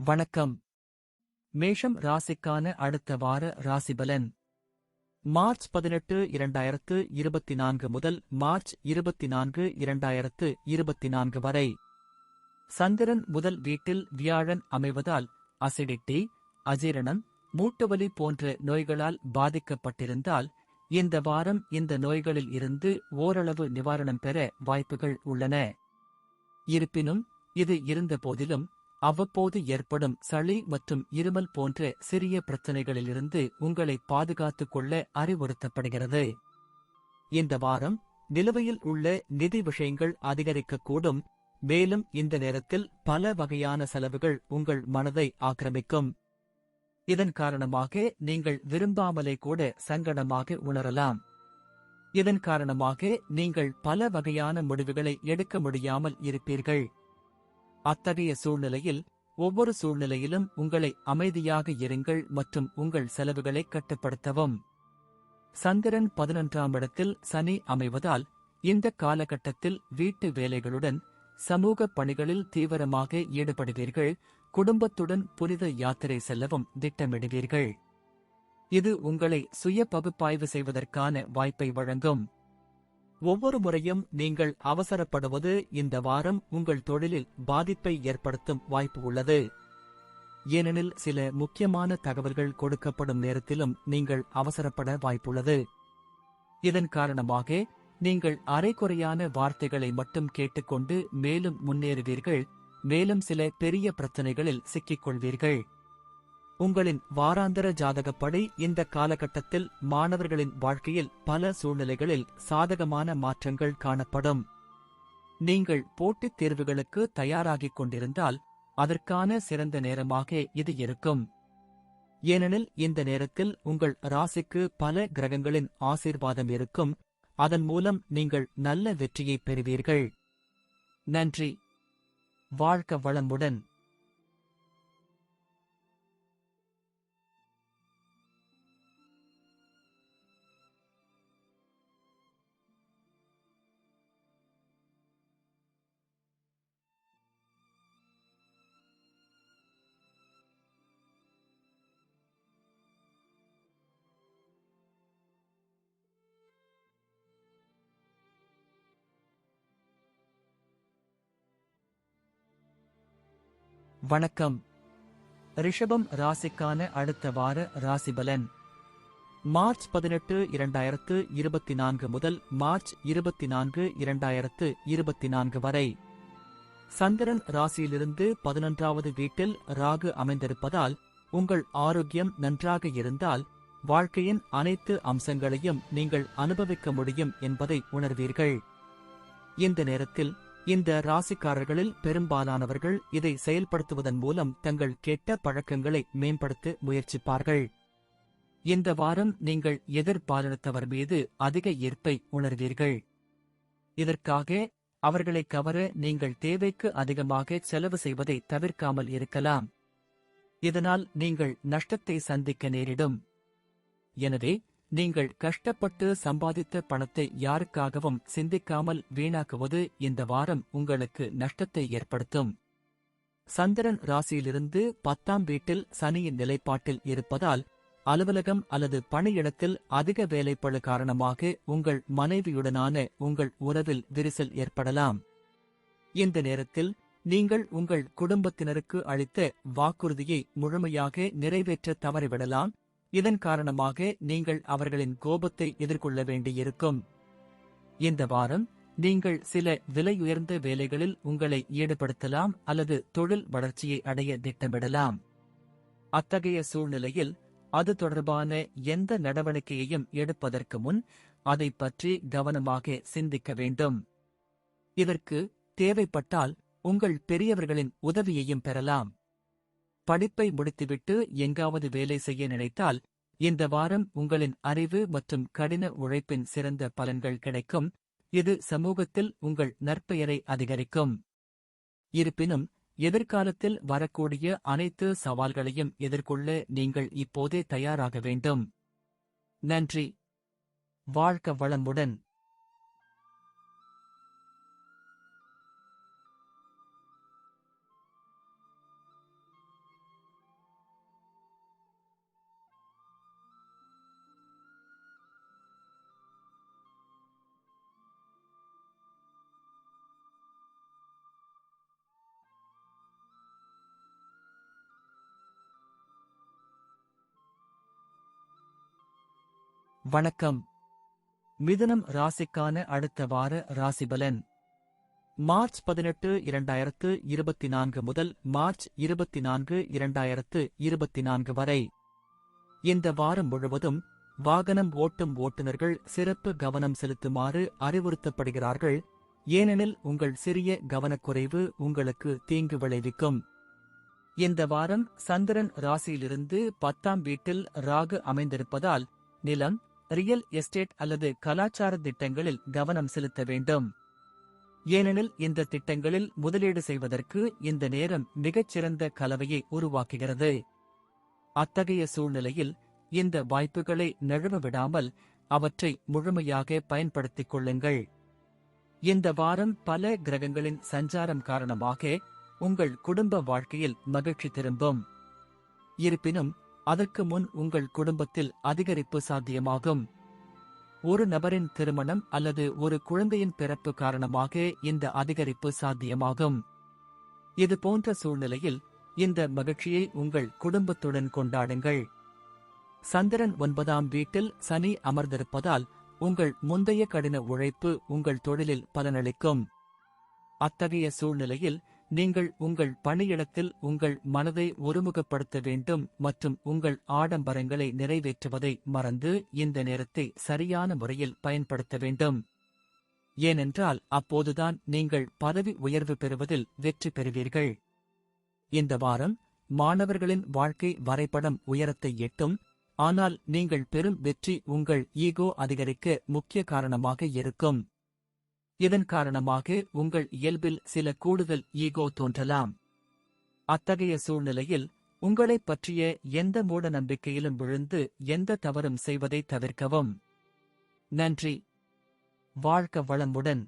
வணக்கம். மேஷம் ராசிக்கான அடுத்த வார ராசிபலன். மார்ச் 18, 2024 முதல் மார்ச் 24, 2024 வரை. சந்திரன் முதல் வீட்டில் வியாழன் அமைவதால் அசிடிட்டி, அஜீரணம், மூட்டுவலி போன்ற நோய்களால் பாதிக்கப்பட்டிருந்தால் இந்த வாரம் இந்த நோய்களில் இருந்து ஓரளவு நிவாரணம் பெற வாய்ப்புகள் உள்ளன. இருப்பினும் இது இருந்தபோதிலும் அவ்வப்போது ஏற்படும் சளி மற்றும் இருமல் போன்ற சிறிய பிரச்சனைகளிலிருந்து உங்களை பாதுகாத்துக் கொள்ள அறிவுறுத்தப்படுகிறது. இந்த வாரம் நிலுவையில் உள்ள நிதி விஷயங்கள் அதிகரிக்கக்கூடும், மேலும் இந்த நேரத்தில் பல வகையான செலவுகள் உங்கள் மனதை ஆக்கிரமிக்கும். இதன் காரணமாக நீங்கள் விரும்பாமலே கூட சங்கடமாக உணரலாம். இதன் காரணமாக நீங்கள் பல வகையான முடிவுகளை எடுக்க முடியாமல் இருப்பீர்கள். அத்தகைய சூழ்நிலையில் ஒவ்வொரு சூழ்நிலையிலும் உங்களை அமைதியாக இருங்கள் மற்றும் உங்கள் செலவுகளை கட்டுப்படுத்தவும். சந்திரன் 11ஆம் இடத்தில் சனி அமைவதால் இந்த காலகட்டத்தில் வீட்டு வேலைகளுடன் சமூக பணிகளில் தீவிரமாக ஈடுபடுவீர்கள். குடும்பத்துடன் புனித யாத்திரை செல்லவும் திட்டமிடுவீர்கள். இது உங்களை சுய பகுப்பாய்வு செய்வதற்கான வாய்ப்பை வழங்கும். ஒவ்வொரு முறையும் நீங்கள் அவசரப்படுவது இந்த வாரம் உங்கள் தொழிலில் பாதிப்பை ஏற்படுத்தும் வாய்ப்பு உள்ளது. ஏனெனில் சில முக்கியமான தகவல்கள் கொடுக்கப்படும் நேரத்திலும் நீங்கள் அவசரப்பட வாய்ப்புள்ளது. இதன் காரணமாக நீங்கள் அரைகுறையான வார்த்தைகளை மட்டும் கேட்டுக்கொண்டு மேலும் முன்னேறுவீர்கள், மேலும் சில பெரிய பிரச்சனைகளில் சிக்கிக்கொள்வீர்கள். உங்களின் வாராந்தர ஜாதகப்படி இந்த காலகட்டத்தில் மாணவர்களின் வாழ்க்கையில் பல சூழ்நிலைகளில் சாதகமான மாற்றங்கள் காணப்படும். நீங்கள் போட்டித் தேர்வுகளுக்கு தயாராகிக் கொண்டிருந்தால் அதற்கான சிறந்த நேரமாக இது இருக்கும். ஏனெனில் இந்த நேரத்தில் உங்கள் ராசிக்கு பல கிரகங்களின் ஆசீர்வாதம் இருக்கும். அதன் மூலம் நீங்கள் நல்ல வெற்றியை பெறுவீர்கள். நன்றி. வாழ்க வளமுடன். வணக்கம். ரிஷபம் ராசிக்கான அடுத்த வார ராசிபலன். மார்ச் 18, 2024 முதல் மார்ச் 24, 2024 வரை. சந்திரன் ராசியிலிருந்து 11வது வீட்டில் ராகு அமைந்திருப்பதால் உங்கள் ஆரோக்கியம் நன்றாக இருந்தால் வாழ்க்கையின் அனைத்து அம்சங்களையும் நீங்கள் அனுபவிக்க முடியும் என்பதை உணர்வீர்கள். இந்த நேரத்தில் இந்த ராசிக்காரர்களில் பெரும்பாலானவர்கள் இதை செயல்படுத்துவதன் மூலம் தங்கள் கெட்ட பழக்கங்களை மேம்படுத்த முயற்சிப்பார்கள். இந்த வாரம் நீங்கள் எதிர்பாலினத்தவர் மீது அதிக ஈர்ப்பை உணர்வீர்கள். இதற்காக அவர்களை கவர நீங்கள் தேவைக்கு அதிகமாக செலவு செய்வதை தவிர்க்காமல் இருக்கலாம். இதனால் நீங்கள் நஷ்டத்தை சந்திக்க நேரிடும். எனவே நீங்கள் கஷ்டப்பட்டு சம்பாதித்த பணத்தை யாருக்காகவும் சிந்திக்காமல் வீணாக்குவது இந்த வாரம் உங்களுக்கு நஷ்டத்தை ஏற்படுத்தும். சந்திரன் ராசியிலிருந்து 10ஆம் வீட்டில் சனியின் நிலைப்பாட்டில் இருப்பதால் அலுவலகம் அல்லது பணியிடத்தில் அதிக வேலைப்பளு காரணமாக உங்கள் மனைவியுடனான உங்கள் உறவில் விரிசல் ஏற்படலாம். இந்த நேரத்தில் நீங்கள் உங்கள் குடும்பத்தினருக்கு அளித்த வாக்குறுதியை முழுமையாக நிறைவேற்ற தவறிவிடலாம். இதன் காரணமாக நீங்கள் அவர்களின் கோபத்தை எதிர்கொள்ள வேண்டியிருக்கும். இந்த வாரம் நீங்கள் சில விலையுயர்ந்த வேலைகளில் உங்களை ஈடுபடுத்தலாம் அல்லது தொழில் வளர்ச்சியை அடைய திட்டமிடலாம். அத்தகைய சூழ்நிலையில் அது தொடர்பான எந்த நடவடிக்கையையும் எடுப்பதற்கு முன் அதை பற்றி கவனமாக சிந்திக்க வேண்டும். இதற்கு தேவைப்பட்டால் உங்கள் பெரியவர்களின் உதவியையும் பெறலாம். படிப்பை முடித்துவிட்டு எங்காவது வேலை செய்ய நினைத்தால் இந்த வாரம் உங்களின் அறிவு மற்றும் கடின உழைப்பின் சிறந்த பலன்கள் கிடைக்கும். இது சமூகத்தில் உங்கள் நற்பெயரை அதிகரிக்கும். இருப்பினும் எதிர்காலத்தில் வரக்கூடிய அனைத்து சவால்களையும் எதிர்கொள்ள நீங்கள் இப்போதே தயாராக வேண்டும். நன்றி. வாழ்க வளமுடன். வணக்கம். மிதுனம் ராசிக்கான அடுத்த வார ராசிபலன். மார்ச் 18, 2024 முதல் மார்ச் 24, 2024 வரை. இந்த வாரம் முழுவதும் வாகனம் ஓட்டும் ஓட்டுநர்கள் சிறப்பு கவனம் செலுத்துமாறு அறிவுறுத்தப்படுகிறார்கள், ஏனெனில் உங்கள் சிறிய கவனக்குறைவு உங்களுக்கு தீங்கு விளைவிக்கும். இந்த வாரம் சந்திரன் ராசியிலிருந்து 10ஆம் வீட்டில் ராகு அமைந்திருப்பதால் நிலம், ரியல் எஸ்டேட் அல்லது கலாச்சார திட்டங்களில் கவனம் செலுத்த வேண்டும். ஏனெனில் இந்த திட்டங்களில் முதலீடு செய்வதற்கு இந்த நேரம் மிகச்சிறந்த கலவையை உருவாக்குகிறது. அத்தகைய சூழ்நிலையில் இந்த வாய்ப்புகளை நழுவ விடாமல் அவற்றை முழுமையாக பயன்படுத்திக் கொள்ளுங்கள். இந்த வாரம் பல கிரகங்களின் சஞ்சாரம் காரணமாக உங்கள் குடும்ப வாழ்க்கையில் மகிழ்ச்சி திரும்பும். இருப்பினும் அதற்கு முன் உங்கள் குடும்பத்தில் அதிகரிப்பு சாத்தியமாகும். ஒரு நபரின் திருமணம் அல்லது ஒரு குழந்தையின் பிறப்பு காரணமாக இந்த அதிகரிப்பு சாத்தியமாகும். இது போன்ற சூழ்நிலையில் இந்த மகிழ்ச்சியை உங்கள் குடும்பத்துடன் கொண்டாடுங்கள். சந்திரன் 9ஆம் வீட்டில் சனி அமர்ந்திருப்பதால் உங்கள் முந்தைய கடின உழைப்பு உங்கள் தொழிலில் பலனளிக்கும். அத்தகைய சூழ்நிலையில் நீங்கள் உங்கள் பணியிடத்தில் உங்கள் மனதை ஒருமுகப்படுத்த வேண்டும் மற்றும் உங்கள் ஆடம்பரங்களை நிறைவேற்றுவதை மறந்து இந்த நேரத்தை சரியான முறையில் பயன்படுத்த வேண்டும். ஏனென்றால் அப்போதுதான் நீங்கள் பதவி உயர்வு பெறுவதில் வெற்றி பெறுவீர்கள். இந்த வாரம் மாணவர்களின் வாழ்க்கை வரைபடம் உயரத்தை எட்டும், ஆனால் நீங்கள் பெறும் வெற்றி உங்கள் ஈகோ அதிகரிக்க முக்கிய காரணமாக இருக்கும். இதன் காரணமாக உங்கள் இயல்பில் சில கூடுதல் ஈகோ தோன்றலாம். அத்தகைய சூழ்நிலையில் உங்களைப் பற்றிய எந்த மூட நம்பிக்கையிலும் விழுந்து எந்த தவறும் செய்வதை தவிர்க்கவும். நன்றி. வாழ்க வளமுடன்.